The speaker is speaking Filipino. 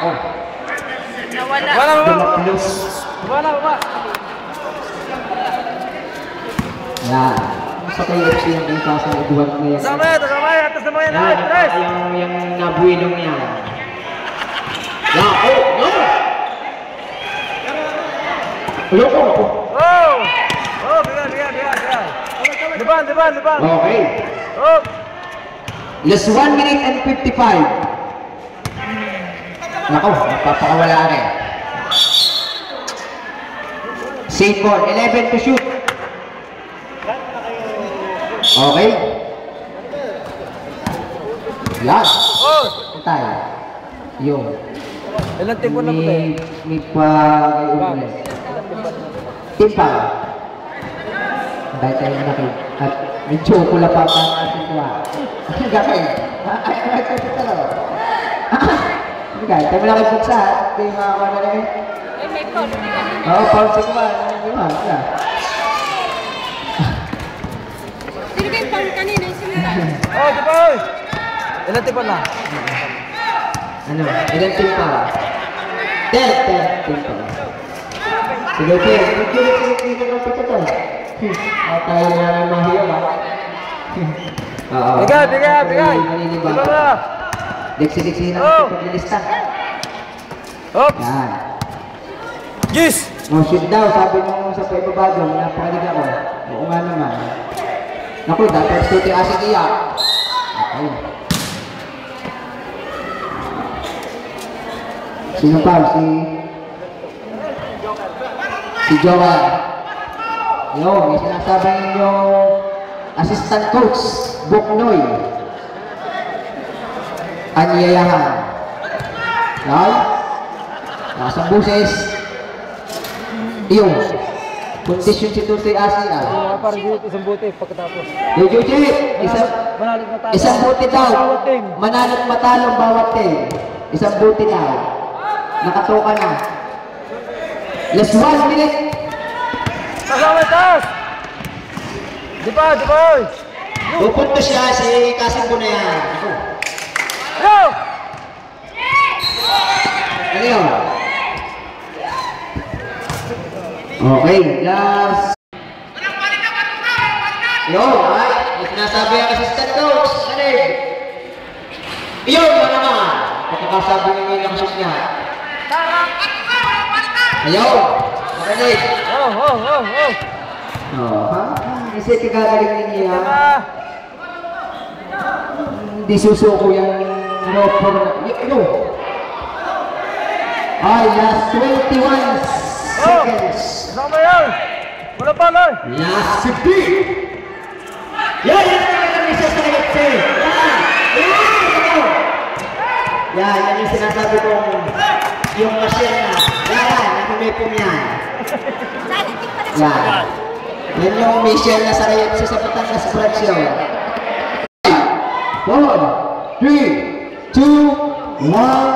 Oh. Nawala. Baba. Yan. Sa KFC yung pinipasang iduwan na yan. Tama yan. Atas naman yan. Atas. Yung nabuilong niya. Yan. Oh, no. Loko. Oh, bigan. Depan. Okay. Oh. Last 1 minute and 55. Nako, magpapakawala rin. Save ball, 11 to shoot. Okay. Last. Oh. Tayo. Yung. Ilang tempo na po tayo? May pag-uulit. Timpa. Dahil tayo nakit. At may chocolate pa ang ating tuwa. Ang gagawin. Ay, talaga. Guys, tayo mo na kayo buksa. Hindi yung mga na rin. May pause ka. Oo, pause ko ba? Sino ba yung pause kanina? Oh, Tipoy! Ilang tempo na? Ano? Ilang timpa? 10 timpa. Sige, sige. Tayo na mahiyo ba? Oo. Bigay! Diba na? Diksi-diksi na paglilista. Hop! Yan. Yes! Oh, shoot daw, sabi mo sa paibabago, napakaliga ko. Oo nga naman. Naku, dapat stuti asik iya. Okay. Sino pa? Si Joel. Yo, may sinasabi yung assistant coach, Buknoy. Anyayahan. Yan. Nasa buses. Yung kondisyon si Tutoy Asia. Parang isang buti pagkatapos. Yo, isang buti daw. Manalo't matalong bawat team. Isang buti daw. Nakatoka na. Last 1 minute. Kasama taas! Dipoy! Pupunto siya si Kasimbo na yan. Go! Ano yun? Okay, last. Yun, ay. Sinasabi ang assistant coach. Ano yun na naman. Pagkakasabi ng ilang shoot niya. Ayaw. Makinig. Oh. Ha? Kasi kagagaling niya. Hindi susuko yung rope na. Yo! Ay, last 21 seconds. Kasama yan! Wala pa lang! Last 50! Yan ang isa sa nagtse! Yan yung sinasabi kong yung machine na. Yan, nakumipong yan. Yan. Yan yung Michelle na sarayot sa Batangas branch yun. 4, 3, 2, 1.